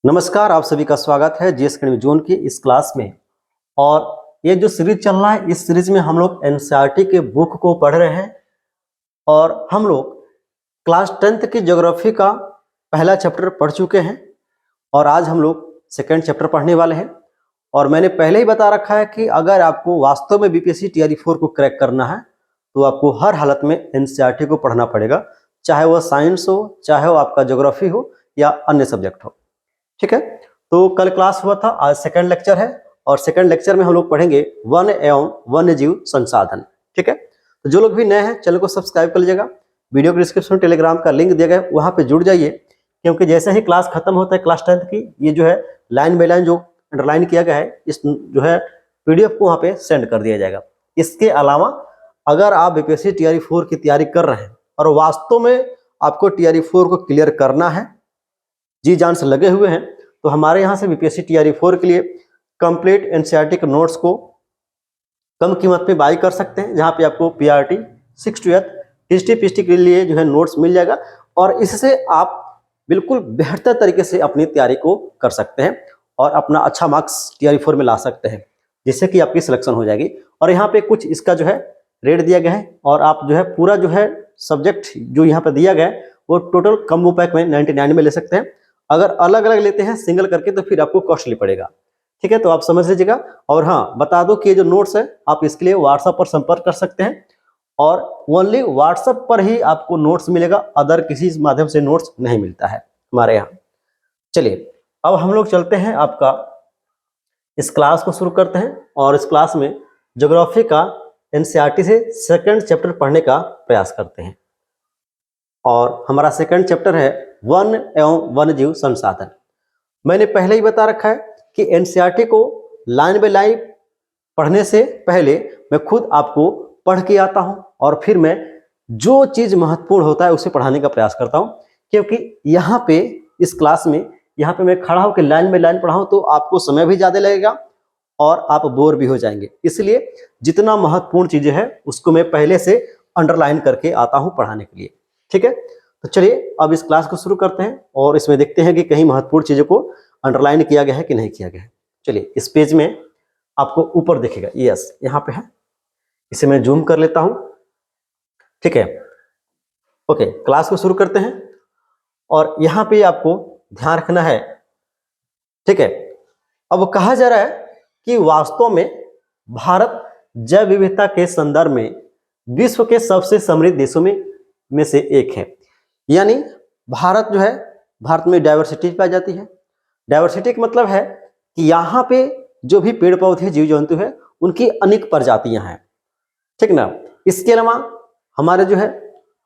नमस्कार, आप सभी का स्वागत है जीएस अकेडमी जोन की इस क्लास में। और ये जो सीरीज चल रहा है, इस सीरीज में हम लोग एनसीईआरटी के बुक को पढ़ रहे हैं और हम लोग क्लास 10th की ज्योग्राफी का पहला चैप्टर पढ़ चुके हैं और आज हम लोग सेकंड चैप्टर पढ़ने वाले हैं। और मैंने पहले ही बता रखा है कि अगर आपको वास्तव में बीपीएससी टीआरई 4 को क्रैक करना है तो आपको हर हालत में एनसीईआरटी को पढ़ना पड़ेगा, चाहे वह साइंस हो, चाहे वो आपका ज्योग्राफी हो या अन्य सब्जेक्ट हो। ठीक है, तो कल क्लास हुआ था, आज सेकंड लेक्चर है और सेकंड लेक्चर में हम लोग पढ़ेंगे वन एवं वन्य जीव संसाधन। ठीक है, तो जो लोग भी नए हैं चैनल को सब्सक्राइब कर लीजिएगा। वीडियो के डिस्क्रिप्शन में टेलीग्राम का लिंक दिया गया है, वहां पे जुड़ जाइए, क्योंकि जैसे ही क्लास खत्म होता है क्लास 10th की, ये जो है लाइन बाय लाइन जो अंडरलाइन किया गया है, इस जो है पीडीएफ को वहां पे सेंड कर दिया जाएगा। इसके अलावा अगर आप बीपीएससी टीआरई 4 की तैयारी कर रहे हैं और वास्तव में आपको टीआरई 4 को क्लियर करना है, जी जान से लगे हुए हैं, तो हमारे यहाँ से बीपीएससी टीआरई 4 के लिए कंप्लीट एनसीईआरटी के नोट्स को कम कीमत पे बाई कर सकते हैं, जहाँ पे आपको पीआरटी 6 to 8 टीएसटी पीएचडी के लिए जो है नोट्स मिल जाएगा और इससे आप बिल्कुल बेहतर तरीके से अपनी तैयारी को कर सकते हैं और अपना अच्छा मार्क्स टीआरई 4 में ला सकते हैं, जिससे कि आपकी सिलेक्शन हो जाएगी। और यहाँ पे कुछ इसका जो है रेट दिया गया है और आप जो है पूरा जो है सब्जेक्ट जो यहाँ पे दिया गया है वो टोटल कम्बो पैक में 99 में ले सकते हैं। अगर अलग अलग लेते हैं सिंगल करके तो फिर आपको कॉस्टली पड़ेगा। ठीक है, तो आप समझ लीजिएगा। और हाँ, बता दो कि ये जो नोट्स है आप इसके लिए व्हाट्सएप पर संपर्क कर सकते हैं और ओनली व्हाट्सएप पर ही आपको नोट्स मिलेगा, अदर किसी माध्यम से नोट्स नहीं मिलता है हमारे यहाँ। चलिए अब हम लोग चलते हैं, आपका इस क्लास को शुरू करते हैं और इस क्लास में ज्योग्राफी का एनसीईआरटी से सेकंड चैप्टर पढ़ने का प्रयास करते हैं। और हमारा सेकंड चैप्टर है वन एवं वन्यजीव संसाधन। मैंने पहले ही बता रखा है कि एनसीईआरटी को लाइन बाय लाइन पढ़ने से पहले मैं खुद आपको पढ़ के आता हूं और फिर मैं जो चीज महत्वपूर्ण होता है उसे पढ़ाने का प्रयास करता हूं, क्योंकि यहाँ पे इस क्लास में यहाँ पे मैं खड़ा होकर लाइन बाय लाइन पढ़ाऊं तो आपको समय भी ज्यादा लगेगा और आप बोर भी हो जाएंगे। इसलिए जितना महत्वपूर्ण चीजें हैं उसको मैं पहले से अंडरलाइन करके आता हूं पढ़ाने के लिए। ठीक है, तो चलिए अब इस क्लास को शुरू करते हैं और इसमें देखते हैं कि कहीं महत्वपूर्ण चीजों को अंडरलाइन किया गया है कि नहीं किया गया है। चलिए इस पेज में आपको ऊपर दिखेगा, यस यहाँ पे है, इसे मैं जूम कर लेता हूं। ठीक है, ओके, क्लास को शुरू करते हैं और यहाँ पे आपको ध्यान रखना है। ठीक है, अब कहा जा रहा है कि वास्तव में भारत जैव विविधता के संदर्भ में विश्व के सबसे समृद्ध देशों में से एक है। यानी भारत जो है, भारत में डाइवर्सिटी पाई जाती है। डाइवर्सिटी का मतलब है कि यहाँ पे जो भी पेड़ पौधे जीव जंतु है उनकी अनेक प्रजातियां हैं। ठीक ना, इसके अलावा हमारे जो है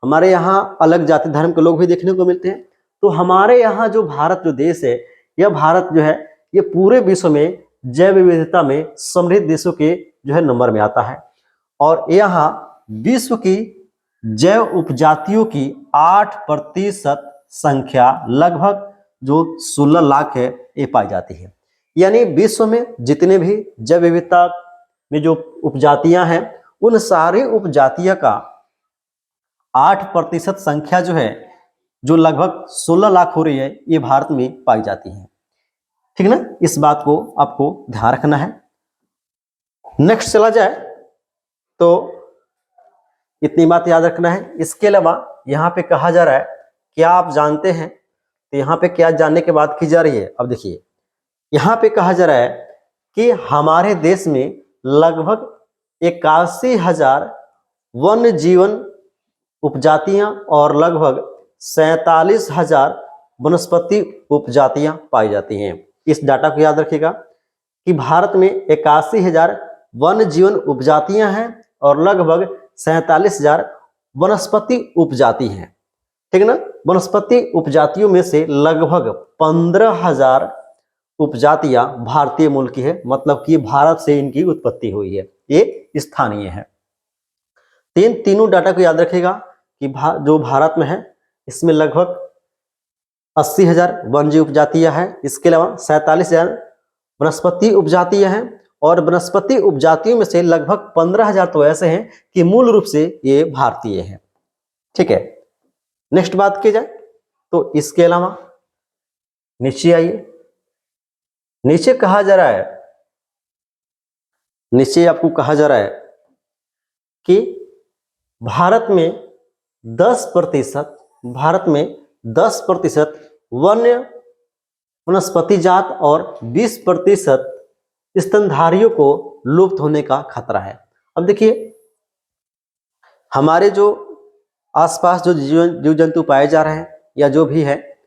हमारे यहाँ अलग जाति धर्म के लोग भी देखने को मिलते हैं। तो हमारे यहाँ जो भारत जो देश है, यह भारत जो है ये पूरे विश्व में जैव विविधता में समृद्ध देशों के जो है नंबर में आता है और यहाँ विश्व की जैव उपजातियों की 8% संख्या लगभग जो 16 लाख है ये पाई जाती है। यानी विश्व में जितने भी जैव विविधता में जो उपजातियां हैं उन सारी उपजातियों का 8% संख्या जो है, जो लगभग 16 लाख हो रही है, ये भारत में पाई जाती है। ठीक ना, इस बात को आपको ध्यान रखना है। नेक्स्ट चला जाए तो इतनी बात याद रखना है। इसके अलावा यहाँ पे कहा जा रहा है, क्या आप जानते हैं, तो यहाँ पे क्या जानने के बाद की जा रही है। अब देखिए यहाँ पे कहा जा रहा है कि हमारे देश में लगभग 81,000 वन्य जीवन उपजातियां और लगभग 47,000 वनस्पति उपजातियां पाई जाती हैं। इस डाटा को याद रखिएगा कि भारत में 81,000 वन्य जीवन उपजातियां हैं और लगभग 47,000 वनस्पति उपजाति हैं। ठीक है ना, वनस्पति उपजातियों में से लगभग 15,000 उपजातियां भारतीय मूल की है, मतलब कि भारत से इनकी उत्पत्ति हुई है, ये स्थानीय है। तीनों डाटा को याद रखिएगा कि जो भारत में है इसमें लगभग 80,000 वन्यजीव उपजातियां हैं। इसके अलावा 47,000 वनस्पति उपजातियां हैं और वनस्पति उपजातियों में से लगभग 15,000 तो ऐसे हैं कि मूल रूप से ये भारतीय हैं। ठीक है, नेक्स्ट बात की जाए तो इसके अलावा नीचे आइए, नीचे कहा जा रहा है, नीचे आपको कहा जा रहा है कि भारत में 10%, भारत में 10% वन्य वनस्पति जात और 20% स्तनधारियों को लुप्त होने का खतरा है। अब देखिए, हमारे जो आसपास जो जीव जंतु पाए जा रहे हैं या जो भी है,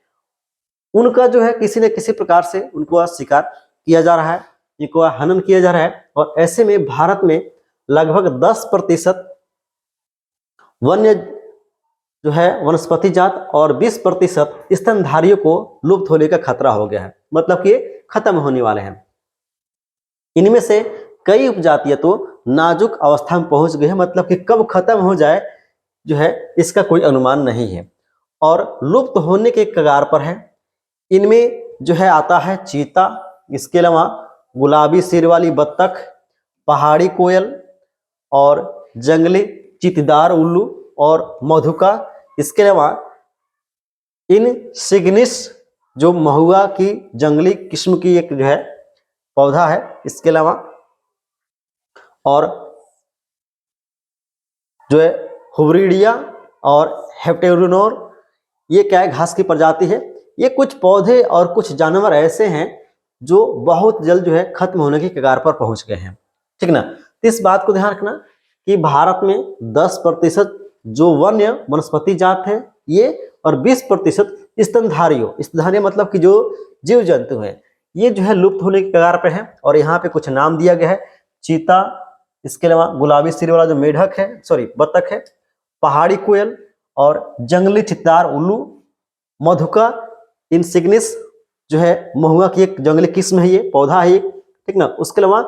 उनका जो है किसी न किसी प्रकार से उनको शिकार किया जा रहा है, इनको हनन किया जा रहा है। और ऐसे में भारत में लगभग 10% वन्य जो है वनस्पति जात और 20% स्तनधारियों को लुप्त होने का खतरा हो गया है, मतलब कि खत्म होने वाले हैं। इनमें से कई उपजातियां तो नाजुक अवस्था में पहुंच गई है, मतलब कि कब खत्म हो जाए जो है इसका कोई अनुमान नहीं है और लुप्त होने के कगार पर है। इनमें जो है आता है चीता, इसके अलावा गुलाबी सिर वाली बत्तख, पहाड़ी कोयल और जंगली चितदार उल्लू और मधुका। इसके अलावा इन सिग्निस जो महुआ की जंगली किस्म की एक जो है पौधा है, इसके अलावा और जो है हुबरीडिया और हेप्टेरोनोर, ये क्या है, घास की प्रजाति है। ये कुछ पौधे और कुछ जानवर ऐसे हैं जो बहुत जल्द जो है खत्म होने की कगार पर पहुंच गए हैं, ठीक ना। तो इस बात को ध्यान रखना कि भारत में 10% जो वन्य वनस्पति जात है ये, और 20% स्तनधारी मतलब कि जो जीव जंतु है ये जो है लुप्त होने की कगार पर है। और यहाँ पे कुछ नाम दिया गया है, चीता, इसके अलावा गुलाबी सिर वाला जो मेढक है, सॉरी बत्तख है, पहाड़ी कोयल और जंगली चित्तार उल्लू, मधुका इनसिग्निस जो है महुआ की एक जंगली किस्म है, ये पौधा है, ठीक ना। उसके अलावा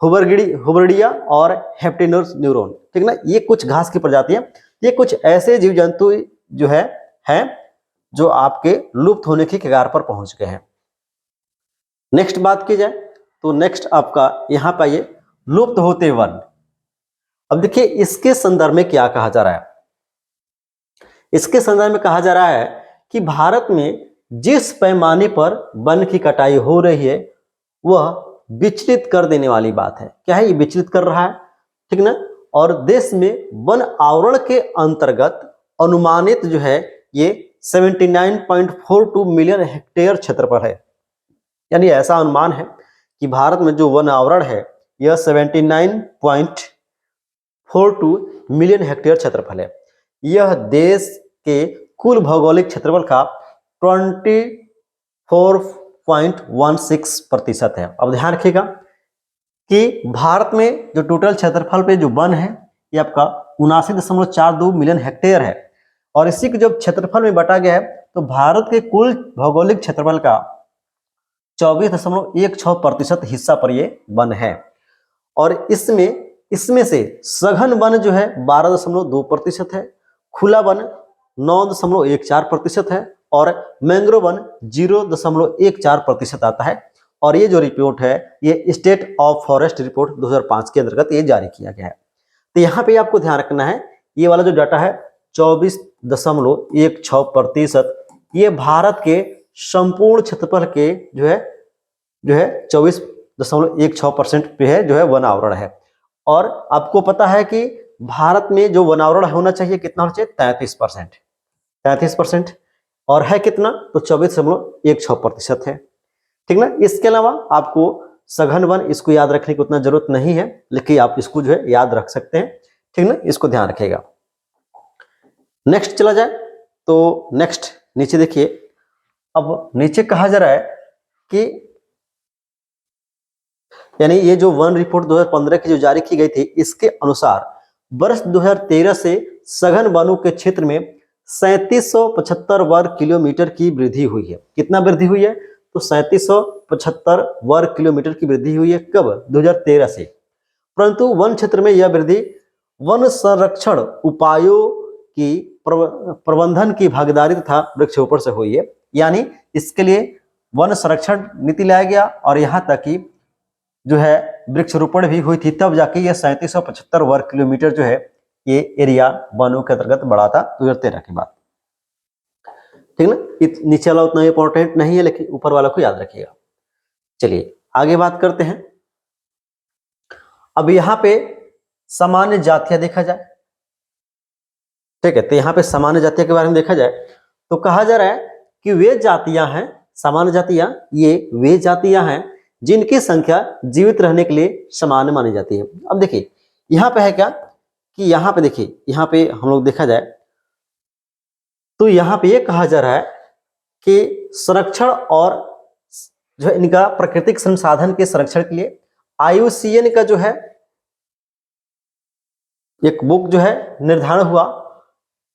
हुबरगिडिया और हेप्टेरोन्यूरोन, ठीक ना। ये कुछ घास की प्रजातियां, ये कुछ ऐसे जीव जंतु जो है जो आपके लुप्त होने की कगार पर पहुंच गए हैं। नेक्स्ट बात की जाए तो नेक्स्ट आपका यहाँ पर ये लुप्त होते वन। अब देखिए इसके संदर्भ में क्या कहा जा रहा है, इसके संदर्भ में कहा जा रहा है कि भारत में जिस पैमाने पर वन की कटाई हो रही है वह विचलित कर देने वाली बात है। क्या है, ये विचलित कर रहा है, ठीक ना। और देश में वन आवरण के अंतर्गत अनुमानित जो है ये 79.42 मिलियन हेक्टेयर क्षेत्रफल है। यानी ऐसा अनुमान है कि भारत में जो वन आवरण है यह 79.42 मिलियन हेक्टेयर क्षेत्रफल है। यह देश के कुल भौगोलिक क्षेत्रफल का 24.16% है। अब ध्यान रखिएगा कि भारत में जो टोटल क्षेत्रफल पे जो वन है ये आपका 79.42 मिलियन हेक्टेयर है, और इसी के जब क्षेत्रफल में बांटा गया है तो भारत के कुल भौगोलिक क्षेत्रफल का 24.16% हिस्सा पर ये वन है। और इसमें से सघन वन जो है 12.2% है, खुला वन 9.14% है और मैंग्रोव वन 0.14% आता है। और ये जो रिपोर्ट है ये स्टेट ऑफ फॉरेस्ट रिपोर्ट 2005 के अंतर्गत ये जारी किया गया है। तो यहाँ पे आपको ध्यान रखना है ये वाला जो डाटा है 24.16%, ये भारत के संपूर्ण क्षेत्रफल के जो है 24.16% पे है जो है वन आवरण है। और आपको पता है कि भारत में जो वन आवरण होना चाहिए कितना होना चाहिए, 33%, और है कितना तो 24.16% है, ठीक ना। इसके अलावा आपको सघन वन इसको याद रखने की उतना जरूरत नहीं है, लेकिन आप इसको जो है याद रख सकते हैं, ठीक ना, इसको ध्यान रखिएगा। नेक्स्ट चला जाए तो नेक्स्ट नीचे देखिए, अब नीचे कहा जा रहा है कि यानी ये जो वन रिपोर्ट 2015 की जो जारी की गई थी इसके अनुसार वर्ष 2013 से सघन वनों के क्षेत्र में 3775 वर्ग किलोमीटर की वृद्धि हुई है। कितना वृद्धि हुई है तो 3775 वर्ग किलोमीटर की वृद्धि हुई है। कब, 2013 से। परंतु वन क्षेत्र में यह वृद्धि वन संरक्षण उपायों की प्रबंधन की भागीदारी तथा वृक्षारोपण से हुई है। यानी इसके लिए वन संरक्षण नीति लाया गया और यहाँ तक कि जो है वृक्षारोपण भी हुई थी, तब जाके ये 3775 वर्ग किलोमीटर जो है ये एरिया वनों के अंतर्गत बढ़ा था 2013 के बाद। ठीक ना। नीचे वाला उतना इंपॉर्टेंट नहीं है, लेकिन ऊपर वाला को याद रखिएगा। चलिए आगे बात करते हैं। अब यहाँ पे सामान्य जातियां देखा जाए, ठीक है। तो यहाँ पे सामान्य जातियों के बारे में देखा जाए तो कहा जा रहा है कि वे जातियां हैं, सामान्य जातियां, ये वे जातियां हैं जिनकी संख्या जीवित रहने के लिए सामान्य मानी जाती है। अब देखिए यहाँ पे है क्या कि यहाँ पे देखिए, यहाँ पे हम लोग देखा जाए तो यहाँ पे ये कहा जा रहा है कि संरक्षण और जो है इनका प्राकृतिक संसाधन के संरक्षण के लिए IUCN का जो है एक बुक जो है निर्धारण हुआ,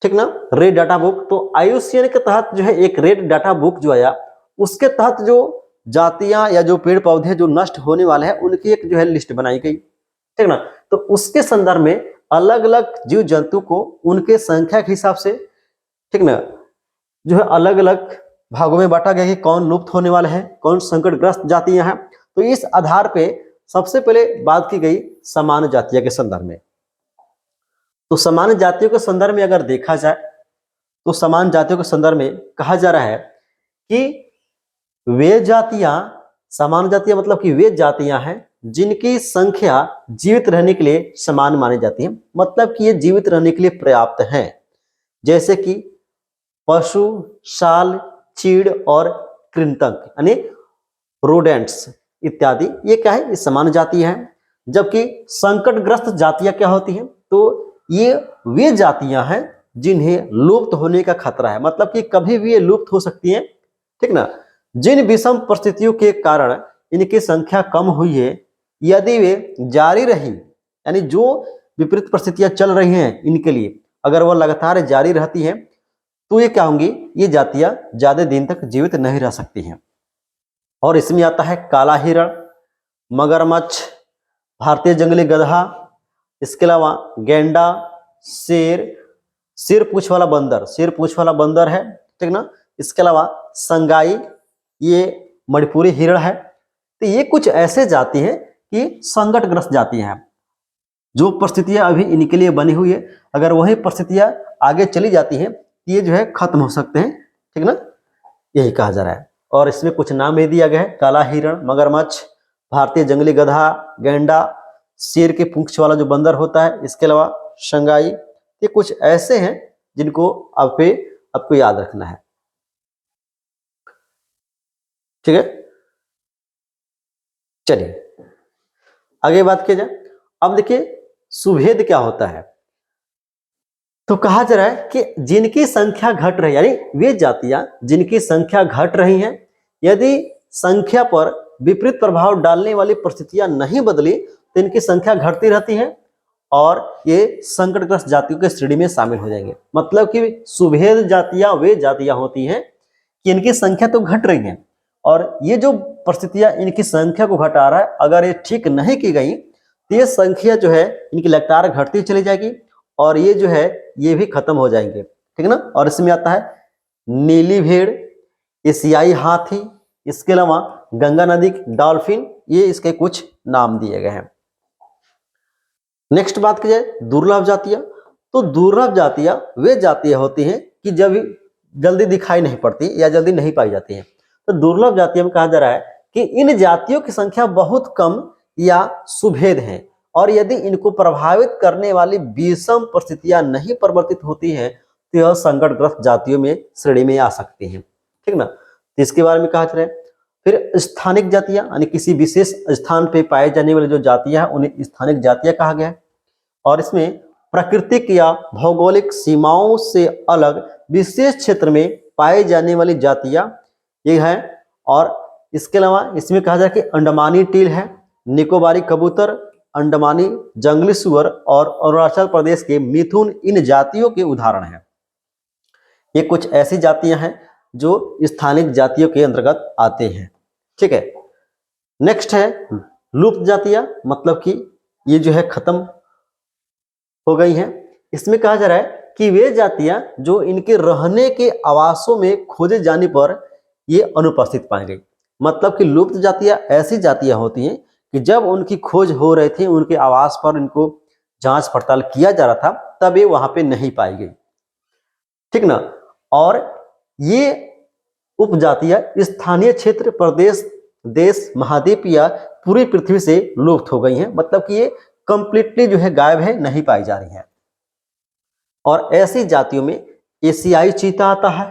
ठीक ना, रेड डाटा बुक। तो IUCN के तहत जो है एक रेड डाटा बुक जो आया, उसके तहत जो जातियां या जो पेड़ पौधे जो नष्ट होने वाले हैं उनकी एक जो है लिस्ट बनाई गई, ठीक ना। तो उसके संदर्भ में अलग अलग जीव जंतु को उनके संख्या के हिसाब से, ठीक ना, जो है अलग अलग भागों में बांटा गया कि कौन लुप्त होने वाले हैं, कौन संकटग्रस्त जातियां हैं। तो इस आधार पे सबसे पहले बात की गई सामान्य जातियों के संदर्भ में। तो सामान्य जातियों के संदर्भ में अगर देखा जाए तो सामान्य जातियों के संदर्भ में कहा जा रहा है कि वे जातियां, सामान्य जातियां मतलब कि वे जातियां हैं जिनकी संख्या जीवित रहने के लिए समान मानी जाती है, मतलब कि ये जीवित रहने के लिए पर्याप्त हैं, जैसे कि पशु, साल, चीड़ और कृंतक यानी रोडेंट्स इत्यादि। ये क्या है, ये सामान्य जाति है। जबकि संकटग्रस्त जातियां क्या होती हैं, तो ये वे जातियां हैं जिन्हें लुप्त होने का खतरा है, मतलब कि कभी भी ये लुप्त हो सकती हैं, ठीक ना। जिन विषम परिस्थितियों के कारण इनकी संख्या कम हुई है, यदि वे जारी रही, यानी जो विपरीत परिस्थितियां चल रही हैं इनके लिए अगर वह लगातार जारी रहती हैं तो ये क्या होंगी, ये जातियां ज्यादा दिन तक जीवित नहीं रह सकती हैं। और इसमें आता है काला हिरण, मगरमच्छ, भारतीय जंगली गधा, इसके अलावा गेंडा, शेर, सिर पूछ वाला बंदर, सिर पूछ वाला बंदर है, ठीक ना। इसके अलावा संगाई, ये मणिपुरी हिरण है। तो ये कुछ ऐसे जाति हैं कि संकटग्रस्त जाति हैं, जो परिस्थितियां अभी इनके लिए बनी हुई है, अगर वही परिस्थितियां आगे चली जाती हैं ये जो है खत्म हो सकते हैं, ठीक ना, यही कहा जा रहा है। और इसमें कुछ नाम भी दिया गया है, काला हिरण, मगरमच्छ, भारतीय जंगली गधा, गेंडा, शेर के पूंछ वाला जो बंदर होता है, इसके अलावा शंगाई। ये कुछ ऐसे हैं जिनको आपको याद रखना है, ठीक है। चलिए आगे बात किया जाए। अब देखिए सुभेद क्या होता है। तो कहा जा रहा है कि जिनकी संख्या घट रही, यानी वे जातियां जिनकी संख्या घट रही हैं, यदि संख्या पर विपरीत प्रभाव डालने वाली परिस्थितियां नहीं बदली तो इनकी संख्या घटती रहती है और ये संकटग्रस्त जातियों के श्रेणी में शामिल हो जाएंगे। मतलब कि सुभेद जातियां वे जातियां होती हैं कि इनकी संख्या तो घट रही है और ये जो परिस्थितियां इनकी संख्या को घटा रहा है, अगर ये ठीक नहीं की गई तो ये संख्या जो है इनकी लगातार घटती चली जाएगी और ये जो है ये भी खत्म हो जाएंगे, ठीक है ना। और इसमें आता है नीली भेड़, एशियाई हाथी, इसके अलावा गंगा नदी डॉल्फिन, ये इसके कुछ नाम दिए गए हैं। नेक्स्ट बात की जाए दुर्लभ जातियां। तो दुर्लभ जातियां वे जातियां होती हैं कि जब जल्दी दिखाई नहीं पड़ती या जल्दी नहीं पाई जाती हैं। तो दुर्लभ जातियों में कहा जा रहा है कि इन जातियों की संख्या बहुत कम या सुभेद है और यदि इनको प्रभावित करने वाली विषम परिस्थितियां नहीं परिवर्तित होती हैं तो यह संकटग्रस्त जातियों में श्रेणी में आ सकती हैं, ठीक ना। तो इसके बारे में कहा जा रहा है। फिर स्थानिक जातियां, यानी किसी विशेष स्थान पे पाए जाने वाली जो जातियां हैं उन्हें स्थानिक जातियां कहा गया है। और इसमें प्राकृतिक या भौगोलिक सीमाओं से अलग विशेष क्षेत्र में पाए जाने वाली जातियां ये है। और इसके अलावा इसमें कहा जाए कि अंडमानी टील है, निकोबारी कबूतर, अंडमानी जंगली सुअर और अरुणाचल प्रदेश के मिथुन इन जातियों के उदाहरण हैं। ये कुछ ऐसी जातियां हैं जो स्थानिक जातियों के अंतर्गत आते हैं, ठीक है। नेक्स्ट है लुप्त जातियां, मतलब कि ये जो है खत्म हो गई हैं। इसमें कहा जा रहा है कि वे जातियां जो इनके रहने के आवासों में खोजे जाने पर ये अनुपस्थित पाई गई। मतलब कि लुप्त जातियां ऐसी जातियां होती हैं कि जब उनकी खोज हो रही थी, उनके आवास पर इनको जांच पड़ताल किया जा रहा था, तब ये वहां पे नहीं पाई गई, ठीक ना। और ये उपजातियां स्थानीय क्षेत्र, प्रदेश, देश, महाद्वीप या पूरी पृथ्वी से लुप्त हो गई हैं। मतलब कि ये कंप्लीटली जो है गायब है, नहीं पाई जा रही हैं। और ऐसी जातियों में एशियाई चीता आता है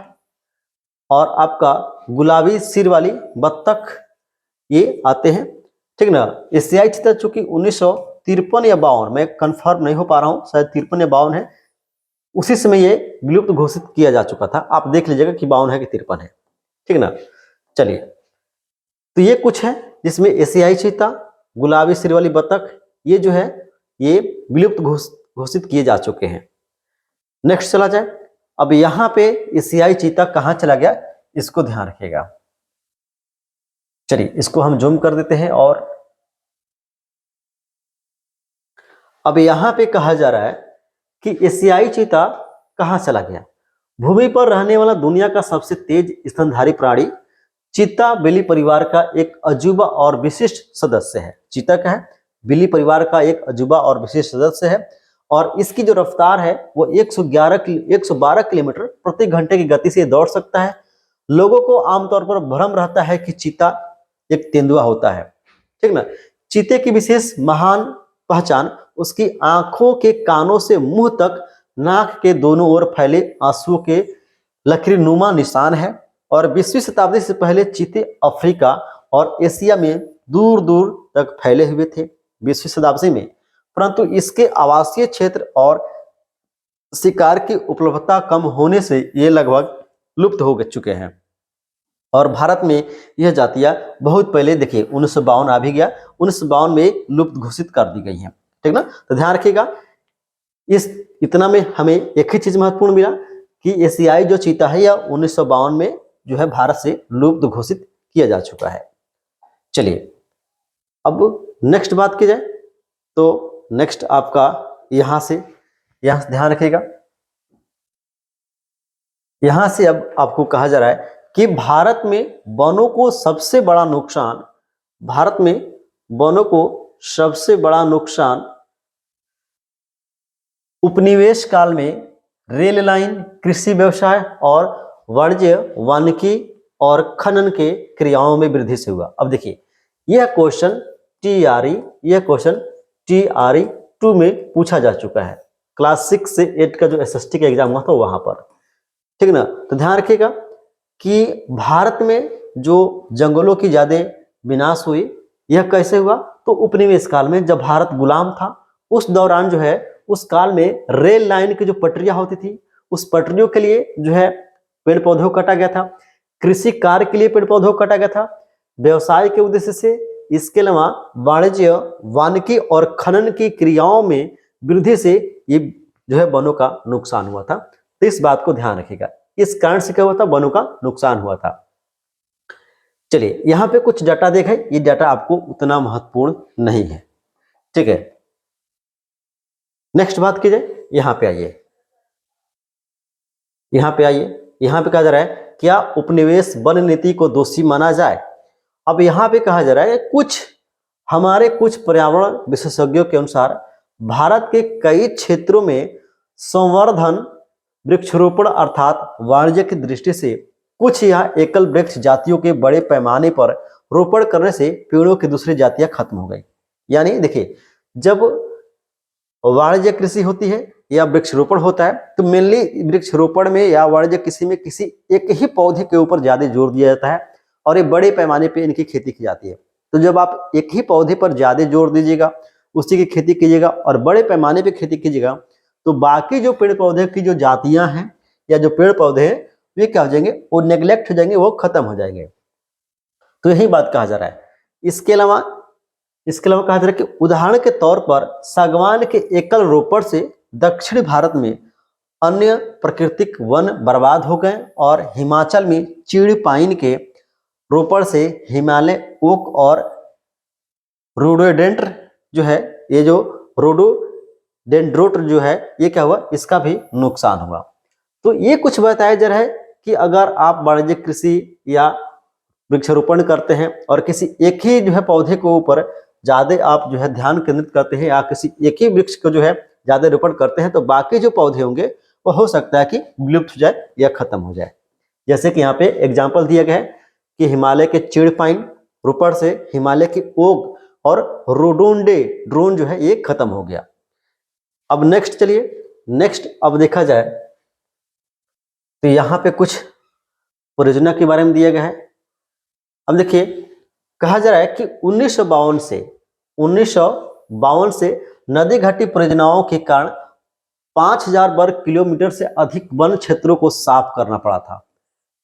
और आपका गुलाबी सिर वाली बत्तख ये आते हैं, ठीक ना। एशियाई चीता चूंकि 1953 या 52, मैं कंफर्म नहीं हो पा रहा हूं, शायद 53 या 52 है, उसी समय ये विलुप्त घोषित किया जा चुका था। आप देख लीजिएगा कि 52 है कि 53 है, ठीक ना। चलिए, तो ये कुछ है जिसमें एशियाई चीता, गुलाबी सिर वाली बतख, ये जो है ये विलुप्त घोषित किए जा चुके हैं। नेक्स्ट चला जाए। अब यहां पे एशियाई चीता कहां चला गया, इसको ध्यान रखिएगा। चलिए, इसको हम जूम कर देते हैं। और अब यहां पे कहा जा रहा है कि एशियाई चीता कहां चला गया। भूमि पर रहने वाला दुनिया का सबसे तेज स्तनधारी प्राणी चीता बिल्ली परिवार का एक अजूबा और विशिष्ट सदस्य है। चीता क्या है, बिल्ली परिवार का एक अजूबा और विशिष्ट सदस्य है। और इसकी जो रफ्तार है वो 112 किलोमीटर प्रति घंटे की गति से दौड़ सकता है। लोगों को आमतौर पर भ्रम रहता है कि चीता एक तेंदुआ होता है, ठीक ना। चीते की विशेष महान पहचान उसकी आंखों के कानों से मुंह तक नाक के दोनों ओर फैले आंसुओं के लकीरनुमा निशान है। और 20वीं शताब्दी से पहले चीते अफ्रीका और एशिया में दूर दूर तक फैले हुए थे 20वीं शताब्दी में, परंतु इसके आवासीय क्षेत्र और शिकार की उपलब्धता कम होने से ये लगभग लुप्त हो चुके हैं। और भारत में यह जातियां बहुत पहले, देखिए 1952 आ भी गया, 1952 में लुप्त घोषित कर दी गई हैं, ठीक ना। तो ध्यान रखिएगा, इस इतना में हमें एक ही चीज महत्वपूर्ण मिला कि एशियाई जो चीता है यह 1952 में जो है भारत से लुप्त घोषित किया जा चुका है। चलिए, अब नेक्स्ट बात की जाए तो नेक्स्ट आपका यहां से ध्यान रखिएगा। यहां से अब आपको कहा जा रहा है कि भारत में वनों को सबसे बड़ा नुकसान, भारत में वनों को सबसे बड़ा नुकसान उपनिवेश काल में रेल लाइन, कृषि व्यवसाय और वाणिज्य, वानिकी और खनन के क्रियाओं में वृद्धि से हुआ। अब देखिए, यह क्वेश्चन TRE 2 में पूछा जा चुका है, क्लास 6 से 8 का जो SST का एग्जाम हुआ था वहां पर, ठीक ना। तो ध्यान रखिएगा कि भारत में जो जंगलों की ज्यादा विनाश हुई, यह कैसे हुआ, तो उपनिवेश काल में जब भारत गुलाम था उस दौरान जो है, उस काल में रेल लाइन की जो पटरियां होती थी, उस पटरियों के लिए जो है पेड़ पौधों को काटा गया था, कृषि कार्य के लिए पेड़ पौधों को काटा गया था, व्यवसाय के उद्देश्य से, इसके अलावा वाणिज्य, वानिकी और खनन की क्रियाओं में वृद्धि से ये जो है वनों का नुकसान हुआ था। तो इस बात को ध्यान रखिएगा, इस कारण से क्या हुआ था, वनों का नुकसान हुआ था। चलिए, यहां पे कुछ डाटा देखें, ये डाटा आपको उतना महत्वपूर्ण नहीं है, ठीक है। नेक्स्ट बात की जाए, यहां पे आइए, यहां पे कहा जा रहा है क्या उपनिवेश वन नीति को दोषी माना जाए। अब यहां पे कहा जा रहा है कुछ पर्यावरण विशेषज्ञों के अनुसार भारत के कई क्षेत्रों में संवर्धन, वृक्षारोपण अर्थात वाणिज्य की दृष्टि से कुछ या एकल वृक्ष जातियों के बड़े पैमाने पर रोपण करने से पेड़ों की दूसरी जातियां खत्म हो गई। यानी देखिए, जब वाणिज्य कृषि होती है या वृक्षारोपण होता है तो मेनली वृक्षारोपण में या वाणिज्य कृषि में किसी एक ही पौधे के ऊपर ज्यादा जोर दिया जाता है और ये बड़े पैमाने पे इनकी खेती की जाती है। तो जब आप एक ही पौधे पर ज्यादा जोर दीजिएगा, उसी की खेती कीजिएगा और बड़े पैमाने पे खेती कीजिएगा, तो बाकी जो पेड़ पौधे की जो जातियां हैं या जो पेड़ पौधे हैं वे क्या हो जाएंगे, वो नेग्लेक्ट हो जाएंगे, वो खत्म हो जाएंगे। तो यही बात कहा जा रहा है। इसके अलावा कहा जा रहा है कि उदाहरण के तौर पर सागवान के एकल रोपण से दक्षिण भारत में अन्य प्राकृतिक वन बर्बाद हो गए और हिमाचल में चीड़ पाइन के रोपण से हिमालय ओक और रोडोडेंड्र जो है, ये जो रोडोडेंड्रोट जो है, ये क्या हुआ, इसका भी नुकसान हुआ। तो ये कुछ बताया जा रहा है कि अगर आप वाणिज्य कृषि या वृक्षारोपण करते हैं और किसी एक ही जो है पौधे के ऊपर ज्यादा आप जो है ध्यान केंद्रित करते हैं या किसी एक ही वृक्ष को जो है ज्यादा रोपण करते हैं, तो बाकी जो पौधे होंगे वो हो सकता है कि विलुप्त हो जाए या खत्म हो जाए। जैसे कि यहाँ पे एग्जाम्पल दिया गया है कि हिमालय के चीड़ पाइन रूपड़ से हिमालय की ओक और रोडोडेंड्रोन जो है ये खत्म हो गया। अब नेक्स्ट चलिए, नेक्स्ट अब देखा जाए तो यहाँ पे कुछ परियोजना के बारे में दिया गया है। अब देखिए, कहा जा रहा है कि 1952 से नदी घाटी परियोजनाओं के कारण 5000 वर्ग किलोमीटर से अधिक वन क्षेत्रों को साफ करना पड़ा था,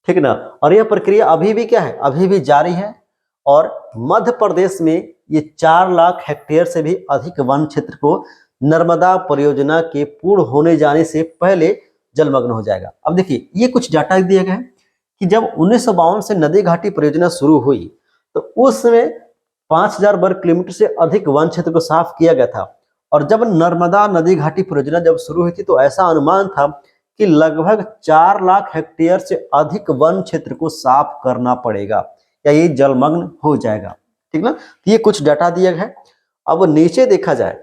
ठीक ना। और यह प्रक्रिया अभी भी क्या है, अभी भी जारी है। और मध्य प्रदेश में ये 4 लाख हेक्टेयर से भी अधिक वन क्षेत्र को नर्मदा परियोजना के पूर्ण होने जाने से पहले जलमग्न हो जाएगा। अब देखिए, ये कुछ डाटा दिया गया है कि जब 1952 से नदी घाटी परियोजना शुरू हुई तो उस समय 5000 वर्ग किलोमीटर से अधिक वन क्षेत्र को साफ किया गया था। और जब नर्मदा नदी घाटी परियोजना जब शुरू हुई थी तो ऐसा अनुमान था कि लगभग 4 लाख हेक्टेयर से अधिक वन क्षेत्र को साफ करना पड़ेगा या ये जलमग्न हो जाएगा, ठीक ना। तो ये कुछ डाटा दिया गया है। अब नीचे देखा जाए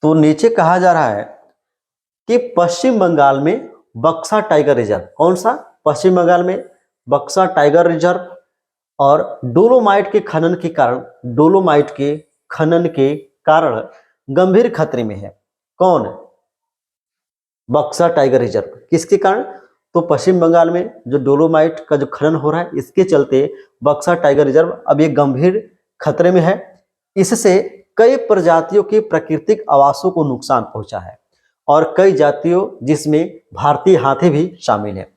तो नीचे कहा जा रहा है कि पश्चिम बंगाल में बक्सा टाइगर रिजर्व, कौन सा, पश्चिम बंगाल में बक्सा टाइगर रिजर्व और डोलोमाइट के खनन के कारण गंभीर खतरे में है। कौन, बक्सा टाइगर रिजर्व, किसके कारण, तो पश्चिम बंगाल में जो डोलोमाइट का जो खनन हो रहा है इसके चलते बक्सा टाइगर रिजर्व अब ये गंभीर खतरे में है। इससे कई प्रजातियों के प्राकृतिक आवासों को नुकसान पहुंचा है और कई जातियों जिसमें भारतीय हाथी भी शामिल है।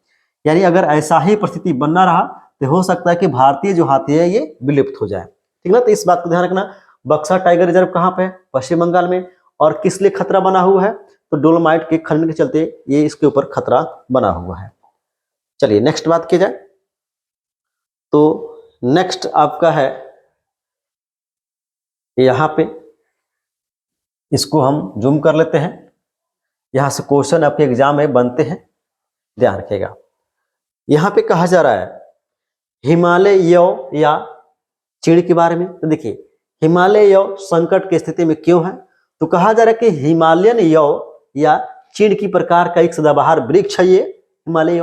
यानी अगर ऐसा ही परिस्थिति बनना रहा तो हो सकता है कि भारतीय जो हाथी है ये विलुप्त हो जाए, ठीक ना। तो इस बात को ध्यान रखना। बक्सा टाइगर रिजर्व कहाँ पे है, पश्चिम बंगाल में। और किस लिए खतरा बना हुआ है, तो डोलोमाइट के खनन के चलते ये इसके ऊपर खतरा बना हुआ है। चलिए नेक्स्ट बात की जाए तो नेक्स्ट आपका है यहाँ पे, इसको हम जूम कर लेते हैं। यहाँ से क्वेश्चन आपके एग्जाम में बनते हैं, ध्यान रखिएगा। यहाँ पे कहा जा रहा है हिमालय या चीड़ के बारे में। तो देखिए, हिमालय संकट की स्थिति में क्यों है, तो कहा जा रहा है कि हिमालयन या चीड़ की प्रकार का एक सदाबहार वृक्ष है ये हिमालय।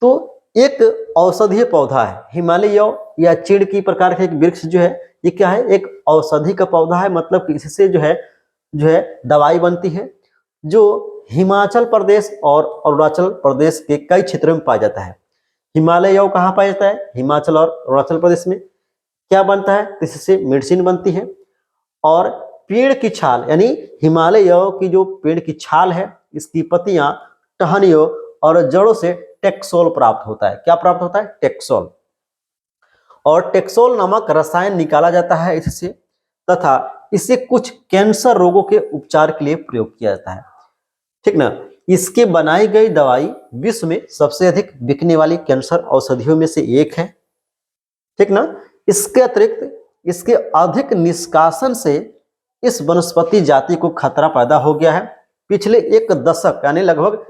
तो एक औषधीय पौधा है हिमालय या चीड़ की प्रकार का एक वृक्ष जो है ये क्या है, एक औषधि का पौधा है। मतलब कि इससे जो है दवाई बनती है, जो हिमाचल प्रदेश और अरुणाचल प्रदेश के कई क्षेत्रों में पाया जाता है। हिमालय कहाँ पाया जाता है, हिमाचल और अरुणाचल प्रदेश में। क्या बनता है, तो इससे मेडिसिन बनती है। और पेड़ की छाल, यानी हिमालय की जो पेड़ की छाल है, इसकी पत्तियां, टहनियों और जड़ों से टेक्सोल प्राप्त होता है। क्या प्राप्त होता है, टेक्सोल। और टेक्सोल नामक रसायन निकाला जाता है इससे, तथा इसे कुछ कैंसर रोगों के उपचार के लिए प्रयोग किया जाता है, ठीक ना। इसके बनाई गई दवाई विश्व में सबसे अधिक बिकने वाली कैंसर औषधियों में से एक है, ठीक ना। इसके अतिरिक्त इसके अधिक निष्कासन से इस वनस्पति जाति को खतरा पैदा हो गया है। पिछले एक दशक यानी लगभग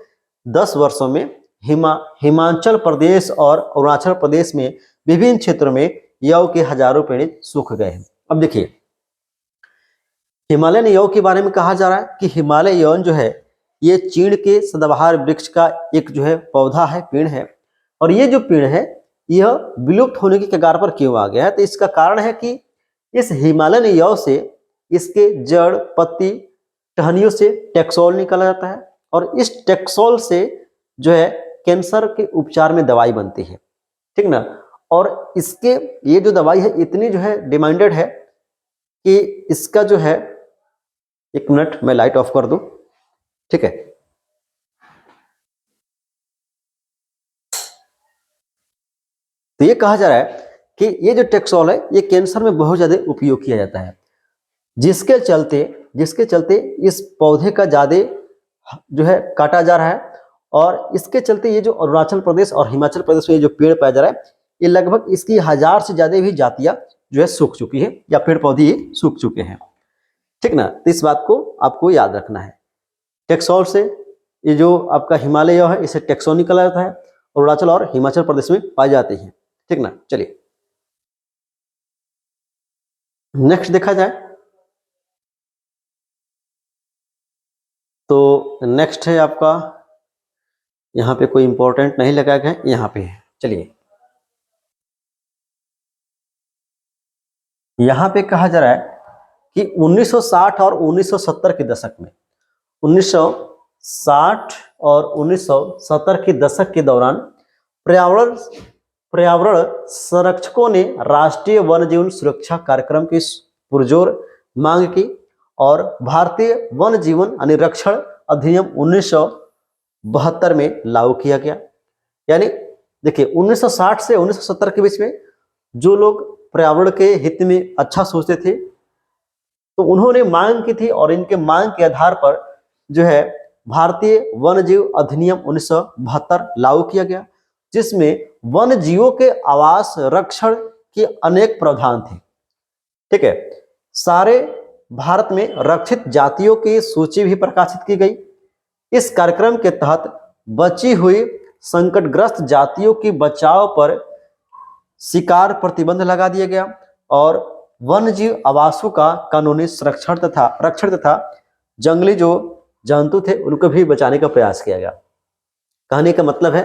10 वर्षों में हिमाचल प्रदेश और अरुणाचल प्रदेश में विभिन्न क्षेत्रों में यव के हजारों पेड़ सूख गए हैं। अब देखिए, हिमालयन यव के बारे में कहा जा रहा है कि हिमालय यवन जो है ये चीड़ के सदाबहार वृक्ष का एक जो है पौधा है, पेड़ है। और ये जो पेड़ है यह विलुप्त होने की कगार पर क्यों आ गया है, तो इसका कारण है कि इस हिमालयन यव से इसके जड़, पत्ती, टहनियों से टेक्सोल निकाला जाता है। और इस टेक्सोल से जो है कैंसर के उपचार में दवाई बनती है, ठीक ना। और इसके ये जो दवाई है इतनी जो है डिमांडेड है कि इसका जो है, एक मिनट मैं लाइट ऑफ कर दूं, ठीक है। तो ये कहा जा रहा है कि ये जो टेक्सोल है ये कैंसर में बहुत ज्यादा उपयोग किया जाता है, जिसके चलते इस पौधे का ज्यादा जो है काटा जा रहा है। और इसके चलते ये जो अरुणाचल प्रदेश और हिमाचल प्रदेश में ये जो पेड़ पाया जा रहा है ये लगभग इसकी 1000 से ज्यादा भी जातियां जो है सूख चुकी है या पेड़ पौधे ये सूख चुके हैं, ठीक ना। तो इस बात को आपको याद रखना है। टेक्सोल से ये जो आपका हिमालय है इसे टेक्सोल निकला जाता है, अरुणाचल और हिमाचल प्रदेश में पाए जाते हैं, ठीक ना। चलिए नेक्स्ट देखा जाए तो नेक्स्ट है आपका यहाँ पे कोई इंपॉर्टेंट नहीं लगा गया, यहाँ पे है। चलिए, यहाँ पे कहा जा रहा है कि 1960 और 1970 के दशक में, 1960 और 1970 के दशक के दौरान पर्यावरण पर्यावरण संरक्षकों ने राष्ट्रीय वन्य जीवन सुरक्षा कार्यक्रम की पुरजोर मांग की और भारतीय वन्य जीवन अनुरक्षण अधिनियम 1972 में लागू किया गया। यानी देखिए, 1960 से 1970 के बीच में जो लोग पर्यावरण के हित में अच्छा सोचते थे तो उन्होंने मांग की थी, और इनके मांग के आधार पर जो है भारतीय वन्य जीव अधिनियम 1972 लागू किया गया, जिसमें वन्य जीवों के आवास रक्षण के अनेक प्रावधान थे। ठीक है, सारे भारत में रक्षित जातियों की सूची भी प्रकाशित की गई। इस कार्यक्रम के तहत बची हुई संकटग्रस्त जातियों की बचाव पर शिकार प्रतिबंध लगा दिया गया और वन्य जीव आवासों का कानूनी संरक्षण तथा रक्षण तथा जंगली जो जंतु थे उनको भी बचाने का प्रयास किया गया। कहने का मतलब है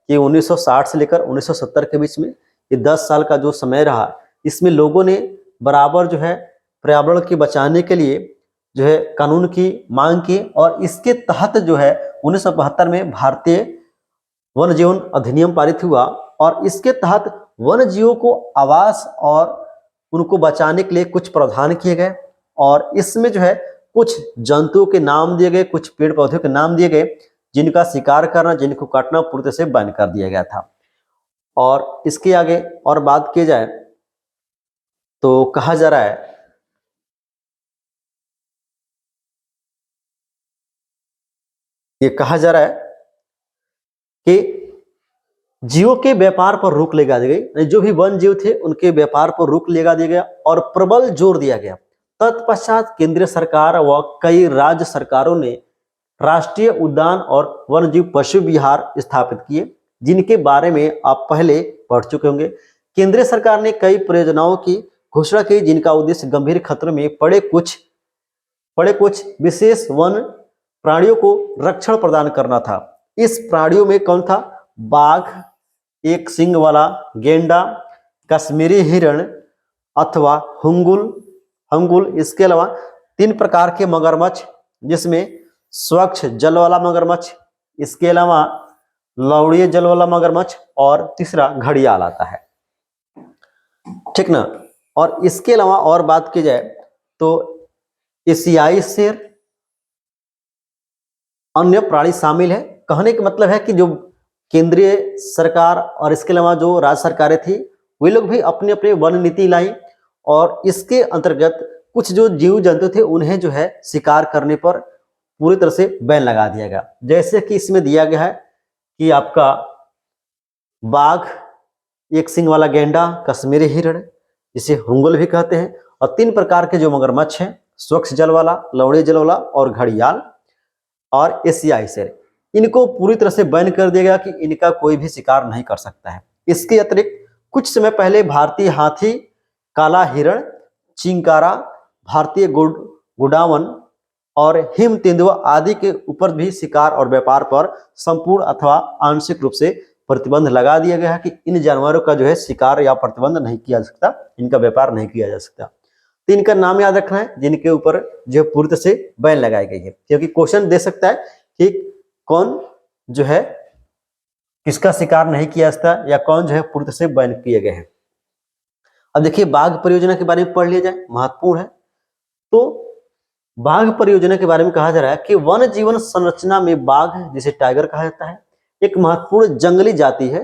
कि 1960 से लेकर 1970 के बीच में ये 10 साल का जो समय रहा, इसमें लोगों ने बराबर जो है पर्यावरण के बचाने के लिए जो है कानून की मांग की, और इसके तहत जो है 1972 में भारतीय वन्य जीवन अधिनियम पारित हुआ और इसके तहत वन्य जीवों को आवास और उनको बचाने के लिए कुछ प्रावधान किए गए, और इसमें जो है कुछ जंतुओं के नाम दिए गए, कुछ पेड़ पौधों के नाम दिए गए जिनका शिकार करना, जिनको काटना पूरी तरह से बैन कर दिया गया था। और इसके आगे और बात की जाए तो कहा जा रहा है कि जीवों के व्यापार पर रोक लगा दी गई, जो भी वन जीव थे उनके व्यापार पर रोक लगा दिया गया और प्रबल जोर दिया गया। तत्पश्चात केंद्रीय सरकार व कई राज्य सरकारों ने राष्ट्रीय उद्यान और वन्यजीव पशु विहार स्थापित किए, जिनके बारे में आप पहले पढ़ चुके होंगे। केंद्रीय सरकार ने कई परियोजनाओं की घोषणा की जिनका उद्देश्य गंभीर खतरे में पड़े कुछ विशेष वन प्राणियों को रक्षण प्रदान करना था। इस प्राणियों में कौन था? बाघ, एक सींग वाला गेंडा, कश्मीरी हिरण अथवा हंगुल, इसके अलावा 3 प्रकार के मगरमच्छ, जिसमें स्वच्छ जल वाला मगरमच्छ, इसके अलावा लवणीय जल वाला मगरमच्छ, और तीसरा घड़ियाल आता है। ठीक ना। और इसके अलावा और बात की जाए तो एशियाई शेर, अन्य प्राणी शामिल है। कहने का मतलब है कि जो केंद्रीय सरकार और इसके अलावा जो राज्य सरकारें थी वे लोग भी अपने अपने वन नीति लाई, और इसके अंतर्गत कुछ जो जीव जंतु थे उन्हें जो है शिकार करने पर पूरी तरह से बैन लगा दिया गया। जैसे कि इसमें दिया गया है कि आपका बाघ, एक सींग वाला गेंडा, कश्मीरी हिरण जिसे हुंगुल भी कहते हैं, और 3 प्रकार के जो मगरमच्छ हैं, स्वच्छ जल वाला, लवणीय जल वाला और घड़ियाल और एशियाई शेर, इनको पूरी तरह से बैन कर दिया गया कि इनका कोई भी शिकार नहीं कर सकता है। इसके अतिरिक्त कुछ समय पहले भारतीय हाथी, काला हिरण, चिंकारा, भारतीय गुडावन और हिम तेंदुआ आदि के ऊपर भी शिकार और व्यापार पर संपूर्ण अथवा आंशिक रूप से प्रतिबंध लगा दिया गया है कि इन जानवरों का जो है शिकार या प्रतिबंध नहीं किया जा सकता, इनका व्यापार नहीं किया जा सकता। तो इनका नाम याद रखना है जिनके ऊपर जो पूरी तरह से बैन लगाई गई है, क्योंकि क्वेश्चन दे सकता है कि कौन जो है किसका शिकार नहीं किया जा सकता या कौन जो है पूरी तरह से बैन किए गए हैं। अब देखिए, बाघ परियोजना के बारे में पढ़ लिया जाए, महत्वपूर्ण है। तो बाघ परियोजना के बारे में कहा जा रहा है कि वन जीवन संरचना में बाघ, जिसे टाइगर कहा जाता है, एक महत्वपूर्ण जंगली जाति है।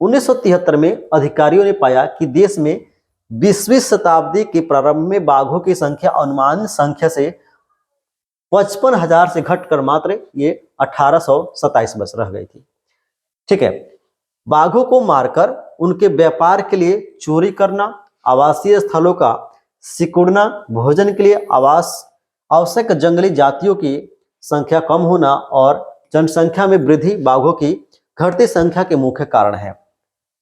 1973 में अधिकारियों ने पाया कि देश में 20वीं शताब्दी के प्रारंभ में बाघों की संख्या अनुमानित संख्या से 55,000 से घटकर मात्र ये 1827 बस रह गई थी। ठीक है, बाघों को मारकर उनके व्यापार के लिए चोरी करना, आवासीय स्थलों का सिकुड़ना, भोजन के लिए आवश्यक जंगली जातियों की संख्या कम होना और जनसंख्या में वृद्धि बाघों की घटती संख्या के मुख्य कारण है।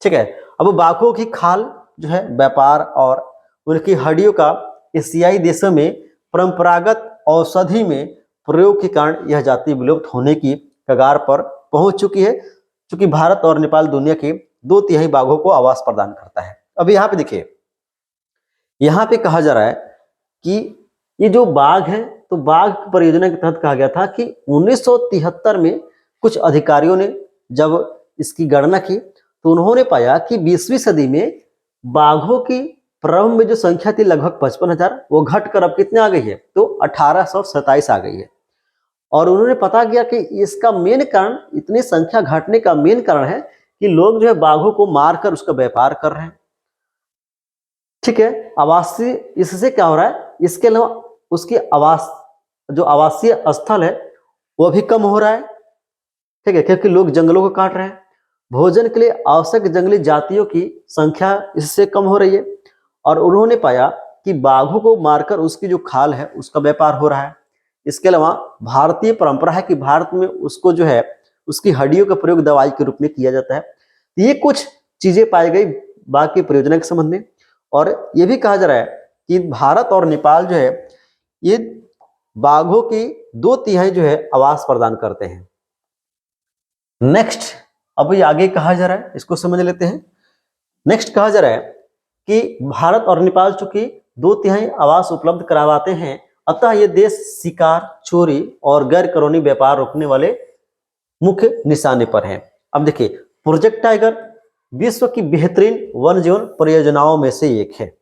ठीक है, अब बाघों की खाल जो है व्यापार और उनकी हड्डियों का एशियाई देशों में परंपरागत औषधि में प्रयोग के कारण यह जाति विलुप्त होने की कगार पर पहुंच चुकी है, क्योंकि भारत और नेपाल दुनिया के 2/3 बाघों को आवास प्रदान करता है। अब यहाँ पे देखिए, यहाँ पे कहा जा रहा है कि ये जो बाघ है, तो बाघ परियोजना के तहत कहा गया था कि 1973 में कुछ अधिकारियों ने जब इसकी गणना की तो उन्होंने पाया कि 20वीं सदी में बाघों की प्रारंभ में जो संख्या थी लगभग 55,000, वो घटकर अब कितने आ गई है, तो 1827 आ गई है। और उन्होंने पता किया कि इसका मेन कारण, इतनी संख्या घटने का मेन कारण है कि लोग जो है बाघों को मारकर उसका व्यापार कर रहे हैं। ठीक है, आवासीय, इससे क्या हो रहा है, इसके अलावा उसकी जो आवासीय स्थल है वो भी कम हो रहा है। ठीक है, क्योंकि लोग जंगलों को काट रहे हैं। भोजन के लिए आवश्यक जंगली जातियों की संख्या इससे कम हो रही है। और उन्होंने पाया कि बाघों को मारकर उसकी जो खाल है उसका व्यापार हो रहा है। इसके अलावा भारतीय परंपरा है कि भारत में उसको जो है उसकी हड्डियों का प्रयोग दवाई के रूप में किया जाता है। ये कुछ चीजें पाई गई बाघ की परियोजना के संबंध में। और ये भी कहा जा रहा है कि भारत और नेपाल जो है ये बाघों की 2/3 जो है आवास प्रदान करते हैं। नेक्स्ट, अब ये आगे कहा जा रहा है, इसको समझ लेते हैं। नेक्स्ट कहा जा रहा है कि भारत और नेपाल चूंकि 2/3 आवास उपलब्ध करवाते हैं, अतः ये देश शिकार, चोरी और गैर कानूनी व्यापार रोकने वाले मुख्य निशाने पर हैं। अब देखिए, प्रोजेक्ट टाइगर विश्व की बेहतरीन वन जीवन परियोजनाओं में से एक है।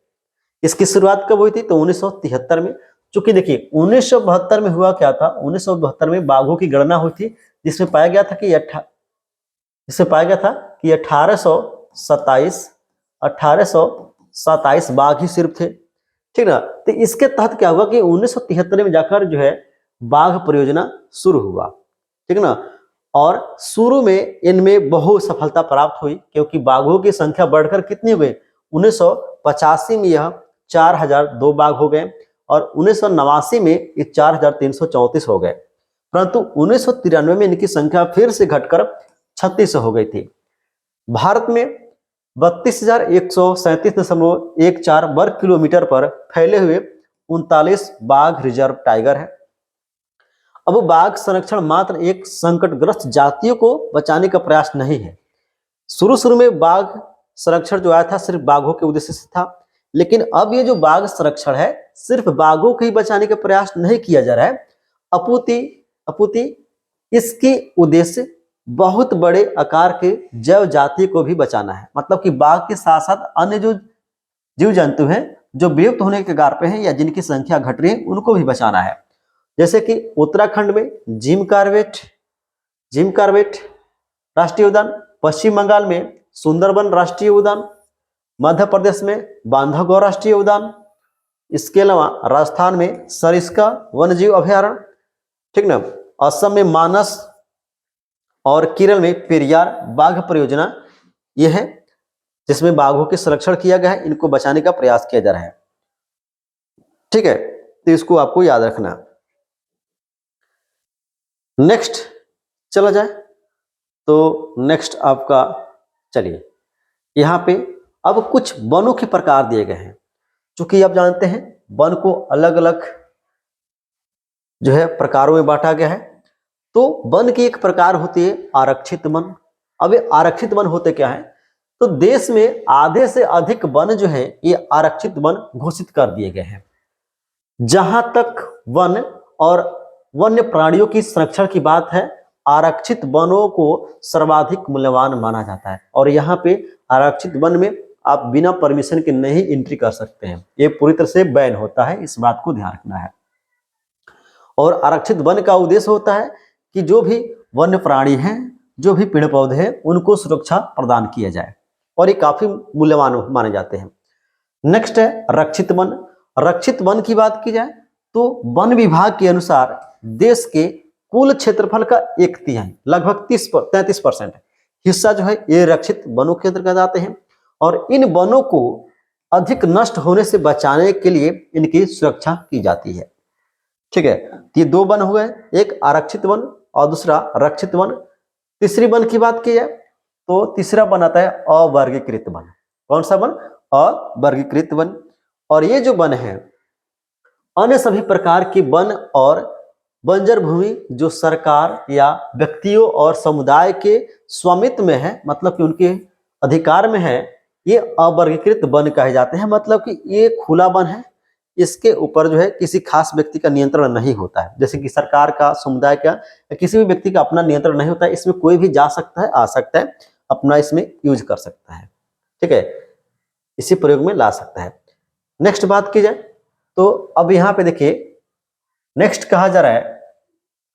इसकी शुरुआत कब हुई थी, तो 1973 में। चूंकि देखिए 1972 में हुआ क्या था, 1972 में बाघों की गणना हुई थी, जिसमें पाया गया था कि 1827 बाघ ही सिर्फ थे। ठीक ना। तो इसके तहत क्या हुआ कि 1973 में जाकर जो है बाघ परियोजना शुरू हुआ। ठीक ना। और शुरू में इनमें बहुत सफलता प्राप्त हुई, क्योंकि बाघों की संख्या बढ़कर कितनी हो गई, 1985 में यह 4002 बाघ हो गए और 1989 में ये 4334 हो गए। परंतु 1993 में इनकी संख्या फिर से घटकर 36 हो गई थी। भारत में 32,137.14 वर्ग किलोमीटर पर फैले हुए 39 बाघ रिजर्व टाइगर है। अब बाघ संरक्षण मात्र एक संकटग्रस्त जातियों को बचाने का प्रयास नहीं है। शुरू में बाघ संरक्षण जो आया था सिर्फ बाघों के उद्देश्य से था, लेकिन अब ये जो बाघ संरक्षण है सिर्फ बाघों को ही बचाने का प्रयास नहीं किया जा रहा है, अपुति इसकी उद्देश्य बहुत बड़े आकार के जैव जाति को भी बचाना है। मतलब कि बाघ के साथ साथ अन्य जो जीव जंतु हैं जो विलुप्त होने के कगार पे हैं या जिनकी संख्या घट रही है उनको भी बचाना है। जैसे कि उत्तराखंड में जिम कार्बेट राष्ट्रीय उद्यान, पश्चिम बंगाल में सुंदरबन राष्ट्रीय उद्यान, मध्य प्रदेश में बांधवगढ़ राष्ट्रीय उद्यान, इसके अलावा राजस्थान में सरिस्का वन्यजीव अभयारण्य, ठीक ना, असम में मानस और केरल में पेरियार बाघ परियोजना यह है जिसमें बाघों के संरक्षण किया गया है, इनको बचाने का प्रयास किया जा रहा है। ठीक है, तो इसको आपको याद रखना। नेक्स्ट चला जाए तो नेक्स्ट आपका, चलिए यहाँ पे अब कुछ वनों के प्रकार दिए गए हैं। चूंकि आप जानते हैं वन को अलग अलग जो है प्रकारों में बांटा गया है, तो वन की एक प्रकार होती है आरक्षित वन। अब ये आरक्षित वन होते क्या है, तो देश में आधे से अधिक वन जो है ये आरक्षित वन घोषित कर दिए गए हैं। जहां तक वन और वन्य प्राणियों की संरक्षण की बात है, आरक्षित वनों को सर्वाधिक मूल्यवान माना जाता है। और यहाँ पे आरक्षित वन में आप बिना परमिशन के नहीं एंट्री कर सकते हैं, ये पूरी तरह से बैन होता है, इस बात को ध्यान रखना है। और आरक्षित वन का उद्देश्य होता है कि जो भी वन्य प्राणी हैं, जो भी पेड़ पौधे हैं, उनको सुरक्षा प्रदान किया जाए, और ये काफी मूल्यवान माने जाते हैं। नेक्स्ट है रक्षित वन। रक्षित वन की बात की जाए तो वन विभाग के अनुसार देश के कुल क्षेत्रफल का 1/3 लगभग 33% हिस्सा जो है ये रक्षित वनों के अंतर्गत आते हैं। और इन वनों को अधिक नष्ट होने से बचाने के लिए इनकी सुरक्षा की जाती है। ठीक है, ये दो वन हुए, एक आरक्षित वन और दूसरा रक्षित वन। तीसरी वन की बात की जाए तो तीसरा वन आता है अवर्गीकृत वन। कौन सा वन? अवर्गीकृत वन। और ये जो वन है अन्य सभी प्रकार के वन और बंजर भूमि जो सरकार या व्यक्तियों और समुदाय के स्वामित्व में है, मतलब कि उनके अधिकार में है, ये अवर्गीकृत वन कहे जाते हैं। मतलब कि ये खुला वन है, इसके ऊपर जो है किसी खास व्यक्ति का नियंत्रण नहीं होता है। जैसे कि सरकार का, समुदाय का या किसी भी व्यक्ति का अपना नियंत्रण नहीं होता है। इसमें कोई भी जा सकता है, आ सकता है, अपना इसमें यूज कर सकता है। ठीक है, इसी प्रयोग में ला सकता है। नेक्स्ट बात की जाए तो अब यहाँ पे देखिए, नेक्स्ट कहा जा रहा है,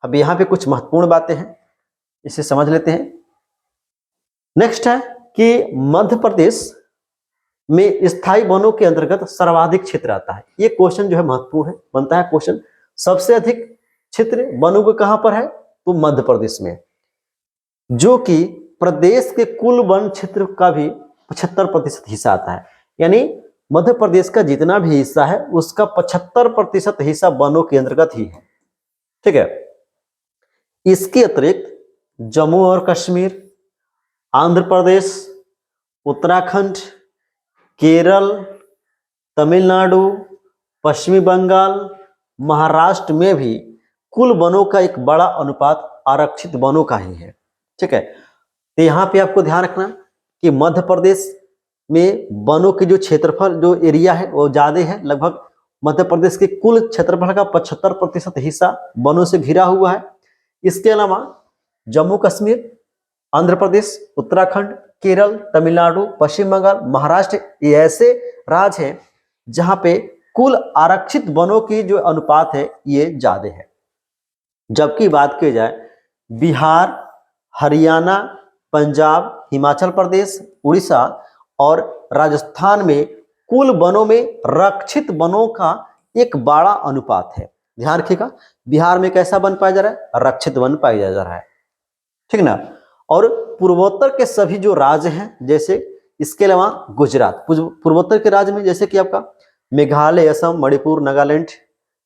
अब यहाँ पे कुछ महत्वपूर्ण बातें हैं, इसे समझ लेते हैं। नेक्स्ट है कि मध्य प्रदेश में स्थायी वनों के अंतर्गत सर्वाधिक क्षेत्र आता है। ये क्वेश्चन जो है महत्वपूर्ण है, बनता है क्वेश्चन। सबसे अधिक क्षेत्र वनों के कहां पर है, तो मध्य प्रदेश में, जो कि प्रदेश के कुल वन क्षेत्र का भी 75% हिस्सा आता है। यानी मध्य प्रदेश का जितना भी हिस्सा है उसका 75% हिस्सा वनों के अंतर्गत ही है। ठीक है, इसके अतिरिक्त जम्मू और कश्मीर, आंध्र प्रदेश, उत्तराखंड, केरल, तमिलनाडु, पश्चिमी बंगाल, महाराष्ट्र में भी कुल वनों का एक बड़ा अनुपात आरक्षित वनों का ही है। ठीक है, तो यहाँ पे आपको ध्यान रखना कि मध्य प्रदेश में वनों की जो क्षेत्रफल, जो एरिया है वो ज्यादा है। लगभग मध्य प्रदेश के कुल क्षेत्रफल का 75% हिस्सा वनों से घिरा हुआ है। इसके अलावा जम्मू कश्मीर, आंध्र प्रदेश, उत्तराखंड, केरल, तमिलनाडु, पश्चिम बंगाल, महाराष्ट्र, ये ऐसे राज्य हैं जहां पे कुल आरक्षित वनों की जो अनुपात है ये ज्यादा है। जबकि बात की जाए बिहार, हरियाणा, पंजाब, हिमाचल प्रदेश, उड़ीसा और राजस्थान में कुल वनों में रक्षित वनों का एक बड़ा अनुपात है। ध्यान रखिएगा, बिहार में कैसा वन पाया जा रहा है, रक्षित वन पाया जा रहा है। ठीक ना। और पूर्वोत्तर के सभी जो राज्य हैं, जैसे इसके अलावा गुजरात, पूर्वोत्तर के राज्य में जैसे कि आपका मेघालय, असम, मणिपुर, नागालैंड,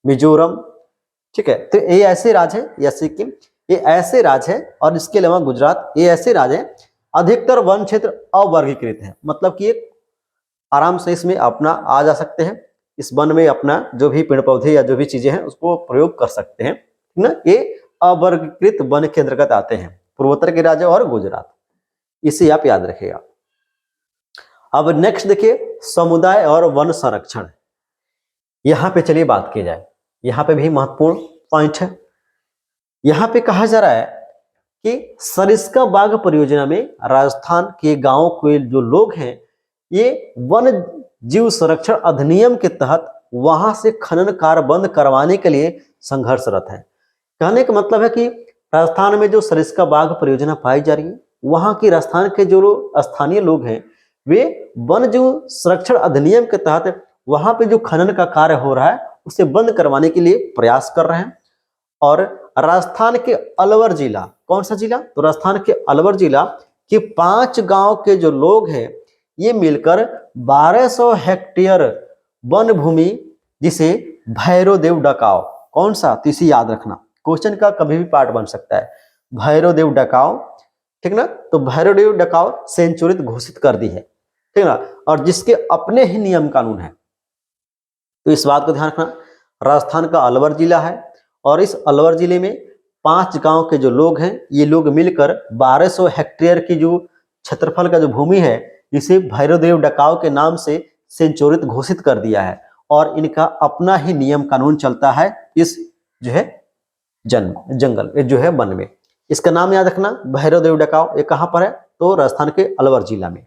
मिजोरम, ठीक है, तो ये ऐसे राज्य हैं, या सिक्किम, ये ऐसे राज्य हैं। और इसके अलावा गुजरात, ये ऐसे राज्य हैं अधिकतर वन क्षेत्र अवर्गीकृत है। मतलब कि एक आराम से इसमें अपना आ जा सकते हैं, इस वन में अपना जो भी पेड़ पौधे या जो भी चीजें हैं उसको प्रयोग कर सकते हैं ना। ये अवर्गीकृत वन के अंतर्गत आते हैं, पूर्वोत्तर के राज्य और गुजरात, इसे आप याद रखिएगा। अब नेक्स्ट देखिए, समुदाय और वन संरक्षण। यहां पे चलिए बात की जाए, यहां पे भी महत्वपूर्ण पॉइंट है। यहां पे कहा जा रहा है कि सरिस्का बाघ परियोजना में राजस्थान के गांवों के जो लोग हैं, ये वन जीव संरक्षण अधिनियम के तहत वहां से खनन कार्य बंद करवाने के लिए संघर्षरत है। कहने का मतलब है कि राजस्थान में जो सरिस्का बाघ परियोजना पाई जा रही है, वहां की राजस्थान के जो स्थानीय लोग हैं वे वन जीव संरक्षण अधिनियम के तहत वहां पे जो खनन का कार्य हो रहा है उसे बंद करवाने के लिए प्रयास कर रहे हैं। और राजस्थान के अलवर जिला, कौन सा जिला, तो राजस्थान के अलवर जिला के 5 गांव के जो लोग हैं ये मिलकर 1200 हेक्टेयर वन भूमि, जिसे भैरव देव डकाव, कौन सा, तो इसे याद रखना, क्वेश्चन का कभी भी पार्ट बन सकता है, भैरव देव डकाव, ठीक ना। तो भैरव देव डकाव सेंचुरी घोषित कर दी है, ठीक ना, और जिसके अपने ही नियम कानून है। तो इस बात को ध्यान रखना, राजस्थान का अलवर जिला है और इस अलवर जिले में 5 गांव के जो लोग हैं ये लोग मिलकर 1200 हेक्टेयर की जो क्षेत्रफल का जो भूमि है इसे भैरव देव डकाव के नाम से सेंचुरित घोषित कर दिया है। और इनका अपना ही नियम कानून चलता है इस जो है जंगल जो है वन में। इसका नाम याद रखना, भैरव देव डकाव। ये कहां पर है, तो राजस्थान के अलवर जिला में।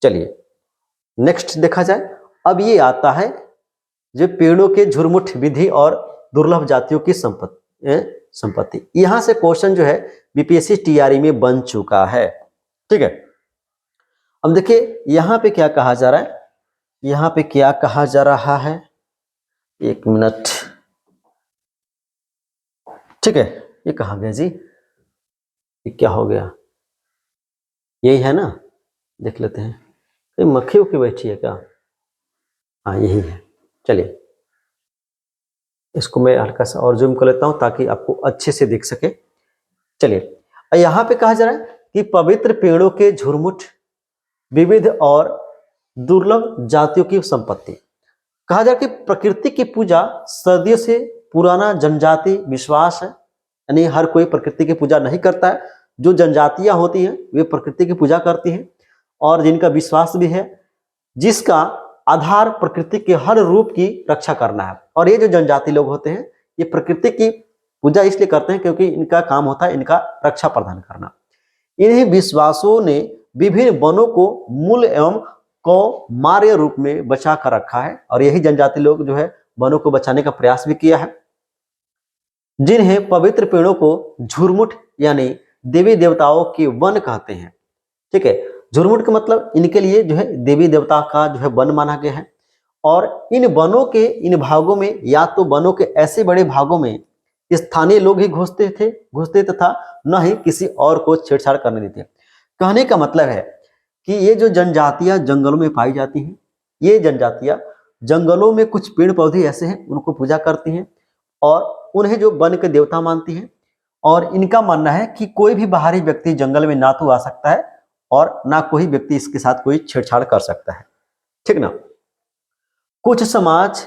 चलिए नेक्स्ट देखा जाए, अब ये आता है जो पेड़ों के झुरमुट विधि और दुर्लभ जातियों की संपत्ति। यहां से क्वेश्चन जो है बीपीएससी टीआरई में बन चुका है, ठीक है। अब देखिए यहां पे क्या कहा जा रहा है, यहां पे क्या कहा जा रहा है, एक मिनट, ठीक है। ये कहा गया जी, ये क्या हो गया, यही है ना, देख लेते हैं। ये मक्खी उक्खी बैठी है क्या, हाँ यही है। चलिए इसको मैं हल्का सा और जूम कर लेता हूं ताकि आपको अच्छे से दिख सके। चलिए यहां पे कहा जा रहा है कि पवित्र पेड़ों के झुरमुट विविध और दुर्लभ जातियों की संपत्ति। कहा जा रहा है कि प्रकृति की पूजा सदियों से पुराना जनजाति विश्वास है, यानी हर कोई प्रकृति की पूजा नहीं करता है। जो जनजातियां होती हैं वे प्रकृति की पूजा करती हैं और जिनका विश्वास भी है, जिसका आधार प्रकृति के हर रूप की रक्षा करना है। और ये जो जनजाति लोग होते हैं ये प्रकृति की पूजा इसलिए करते हैं क्योंकि इनका काम होता है इनका रक्षा प्रदान करना। इन्हीं विश्वासों ने विभिन्न वनों को मूल एवं कौमार्य रूप में बचा कर रखा है और यही जनजाति लोग जो है वनों को बचाने का प्रयास भी किया है, जिन्हें पवित्र पेड़ों को झुरमुट यानी देवी देवताओं के वन कहते हैं। ठीक है, झुरमुट का मतलब इनके लिए जो है देवी देवता का जो है वन माना गया है। और इन वनों के इन भागों में या तो वनों के ऐसे बड़े भागों में स्थानीय लोग ही घुसते तथा न ही किसी और को छेड़छाड़ करने देते। कहने का मतलब है कि ये जो जनजातियां जंगलों में पाई जाती हैं, ये जनजातियां जंगलों में कुछ पेड़ पौधे ऐसे हैं उनको पूजा करती हैं और उन्हें जो वन के देवता मानती हैं। और इनका मानना है कि कोई भी बाहरी व्यक्ति जंगल में ना तो आ सकता है और ना कोई व्यक्ति इसके साथ कोई छेड़छाड़ कर सकता है। ठीक ना। कुछ समाज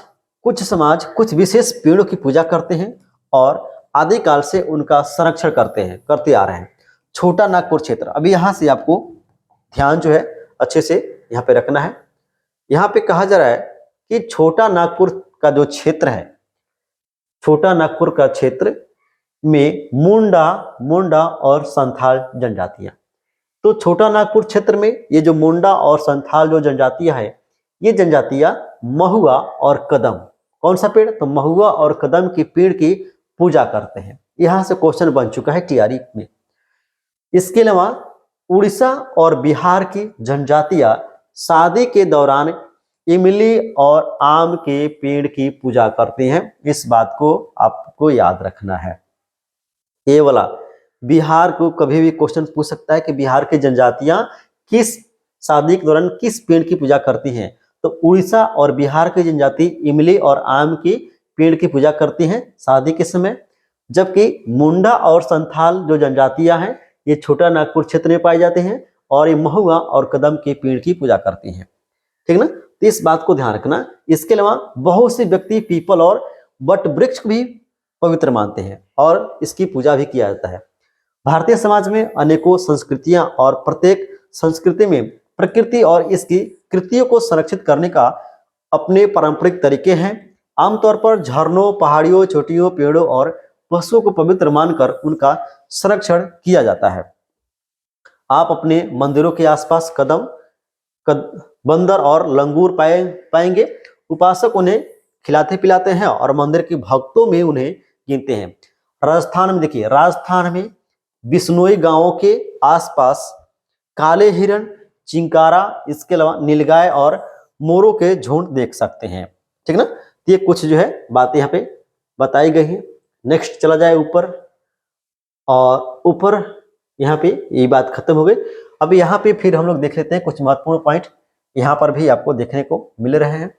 कुछ विशेष पेड़ों की पूजा करते हैं और आदिकाल से उनका संरक्षण करते आ रहे हैं। छोटा नागपुर क्षेत्र, अभी यहाँ से आपको ध्यान जो है अच्छे से यहाँ पे रखना है। यहाँ पे कहा जा रहा है कि छोटा नागपुर का जो क्षेत्र है, छोटा नागपुर का क्षेत्र में मुंडा और संथाल जनजातियां। तो छोटा नागपुर क्षेत्र में ये जो मुंडा और संथाल जो जनजातियां हैं, ये जनजातियां महुआ और कदम, कौन सा पेड़, तो महुआ और कदम के पेड़ की पूजा करते हैं। यहां से क्वेश्चन बन चुका है टीआरई में। इसके अलावा उड़ीसा और बिहार की जनजातियां शादी के दौरान इमली और आम के पेड़ की पूजा करते हैं। इस बात को आपको याद रखना है। ये वाला बिहार को कभी भी क्वेश्चन पूछ सकता है कि बिहार की जनजातियां किस शादी के दौरान किस पेड़ की पूजा करती हैं। तो उड़ीसा और बिहार की जनजाति इमली और आम की पेड़ की पूजा करती हैं शादी के समय, जबकि मुंडा और संथाल जो जनजातियां हैं ये छोटा नागपुर क्षेत्र में पाए जाते हैं और ये महुआ और कदम के पेड़ की पूजा करती हैं। ठीक ना, तो इस बात को ध्यान रखना। इसके अलावा बहुत से व्यक्ति पीपल और वट वृक्ष को भी पवित्र मानते हैं और इसकी पूजा भी किया जाता है। भारतीय समाज में अनेकों संस्कृतियां और प्रत्येक संस्कृति में प्रकृति और इसकी कृतियों को संरक्षित करने का अपने पारंपरिक तरीके हैं। आमतौर पर झरनों, पहाड़ियों, चोटियों, पेड़ों और पशुओं को पवित्र मानकर उनका संरक्षण किया जाता है। आप अपने मंदिरों के आसपास बंदर और लंगूर पाएंगे। उपासक उन्हें खिलाते पिलाते हैं और मंदिर के भक्तों में उन्हें गिनते हैं। राजस्थान में देखिए, राजस्थान में बिश्नोई गांवों के आसपास काले हिरण, चिंकारा, इसके अलावा नीलगाय और मोरों के झुंड देख सकते हैं। ठीक ना, ये कुछ जो है बातें यहाँ पे बताई गई हैं। नेक्स्ट चला जाए ऊपर, और ऊपर यहाँ पे ये बात खत्म हो गई। अब यहाँ पे फिर हम लोग देख लेते हैं कुछ महत्वपूर्ण पॉइंट यहाँ पर भी आपको देखने को मिल रहे हैं।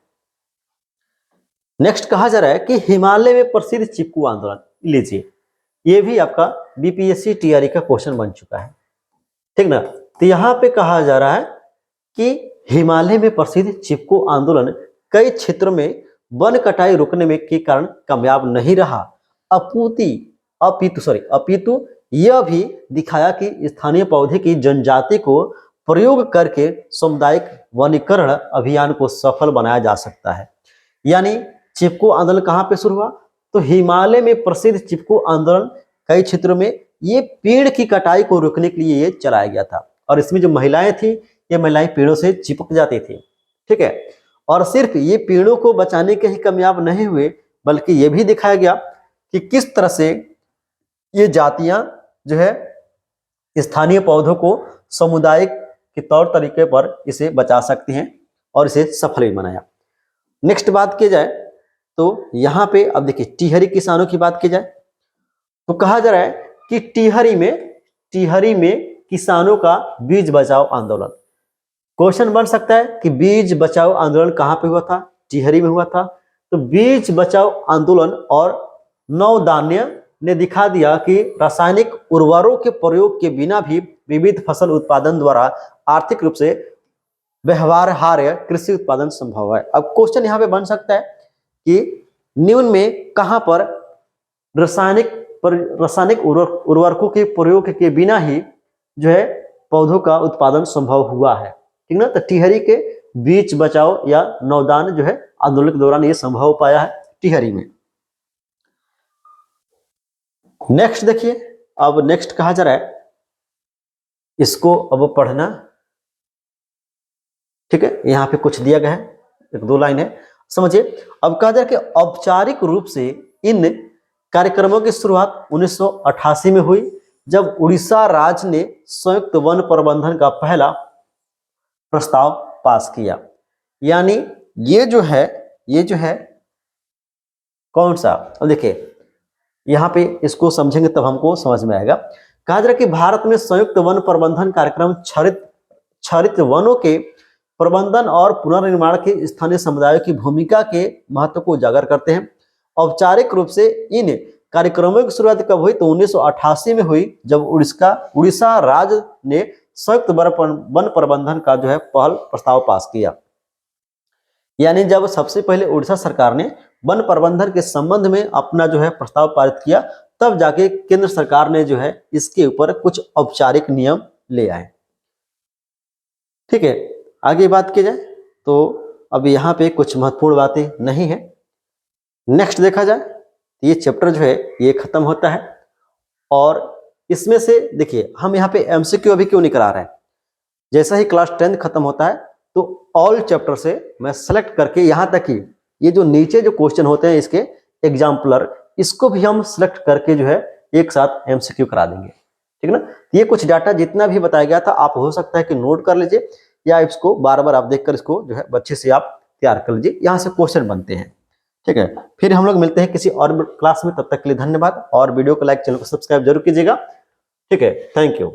नेक्स्ट कहा जा रहा है कि हिमालय में प्रसिद्ध चिपकू आंदोलन, लीजिए ये भी आपका बीपीएससी टीआरई का क्वेश्चन बन चुका है। ठीक ना, तो यहाँ पे कहा जा रहा है कि हिमालय में प्रसिद्ध चिपकू आंदोलन कई क्षेत्रों में वन कटाई रोकने में के कारण कामयाब नहीं रहा, अपितु यह भी दिखाया कि स्थानीय पौधे की जनजाति को प्रयोग करके सामुदायिक वनीकरण अभियान को सफल बनाया जा सकता है। यानी चिपकू आंदोलन कहाँ पे शुरू हुआ, तो हिमालय में प्रसिद्ध चिपकू आंदोलन कई क्षेत्रों में ये पेड़ की कटाई को रोकने के लिए ये चलाया गया था। और इसमें जो महिलाएं थी, ये महिलाएं पेड़ों से चिपक जाती थी। ठीक है, और सिर्फ ये पेड़ों को बचाने के ही कामयाब नहीं हुए, बल्कि ये भी दिखाया गया कि किस तरह से ये जातियां जो है स्थानीय पौधों को सामुदायिक के तौर तरीके पर इसे बचा सकती हैं और इसे सफल भी बनाया। नेक्स्ट बात की जाए तो यहाँ पे अब देखिए टिहरी किसानों की बात की जाए तो कहा जा रहा है कि टिहरी में किसानों का बीज बचाओ आंदोलन। क्वेश्चन बन सकता है कि बीज बचाओ आंदोलन कहाँ पे हुआ था, टिहरी में हुआ था। तो बीज बचाओ आंदोलन और नवधान्य ने दिखा दिया कि रासायनिक उर्वरकों के प्रयोग के बिना भी विविध फसल उत्पादन द्वारा आर्थिक रूप से व्यवहार्य कृषि उत्पादन संभव है। अब क्वेश्चन यहाँ पे बन सकता है कि निम्न में कहां पर रासायनिक उर्वरकों के प्रयोग के बिना ही जो है पौधों का उत्पादन संभव हुआ है, ठीक ना। तो टिहरी के बीच बचाओ या नवदान जो है आंदोलन के दौरान ये संभव हो पाया है टिहरी में। नेक्स्ट देखिए, अब नेक्स्ट कहा जा रहा है, इसको अब पढ़ना, ठीक है। यहां पे कुछ दिया गया है, एक दो लाइन है, समझिए। अब कहा जा रहा है कि औपचारिक रूप से इन कार्यक्रमों की शुरुआत 1988 में हुई, जब उड़ीसा राज्य ने संयुक्त वन प्रबंधन का पहला प्रस्ताव पास किया। यानी ये जो है कौन सा, अब देखिए यहां पे इसको समझेंगे तब हमको समझ में आएगा। कहा जा रहा है कि भारत में संयुक्त वन प्रबंधन कार्यक्रम क्षरित वनों के प्रबंधन और पुनर्निर्माण के स्थानीय समुदायों की भूमिका के महत्व को उजागर करते हैं। औपचारिक रूप से इन कार्यक्रमों की शुरुआत कब हुई, तो 1988 में हुई, जब उड़ीसा राज्य ने संयुक्त वन प्रबंधन का जो है पहल प्रस्ताव पास किया। यानी जब सबसे पहले उड़ीसा सरकार ने वन प्रबंधन के संबंध में अपना जो है प्रस्ताव पारित किया, तब जाके केंद्र सरकार ने जो है इसके ऊपर कुछ औपचारिक नियम ले आए, ठीक है। आगे बात की जाए तो अब यहाँ पे कुछ महत्वपूर्ण बातें नहीं है। नेक्स्ट देखा जाए तो ये चैप्टर जो है ये खत्म होता है, और इसमें से देखिए हम यहाँ पे एमसीक्यू अभी क्यों नहीं करा रहे हैं, जैसा ही क्लास 10 खत्म होता है तो ऑल चैप्टर से मैं सेलेक्ट करके यहाँ तक ही ये जो नीचे जो क्वेश्चन होते हैं इसके एग्जाम्पलर, इसको भी हम सिलेक्ट करके जो है एक साथ एमसीक्यू करा देंगे, ठीक है ना। ये कुछ डाटा जितना भी बताया गया था आप हो सकता है कि नोट कर लीजिए, या इसको बार बार आप देखकर इसको जो है अच्छे से आप तैयार कर लीजिए, यहाँ से क्वेश्चन बनते हैं, ठीक है। फिर हम लोग मिलते हैं किसी और क्लास में, तब तक के लिए धन्यवाद, और वीडियो को लाइक, चैनल को सब्सक्राइब जरूर कीजिएगा, ठीक है। Thank you.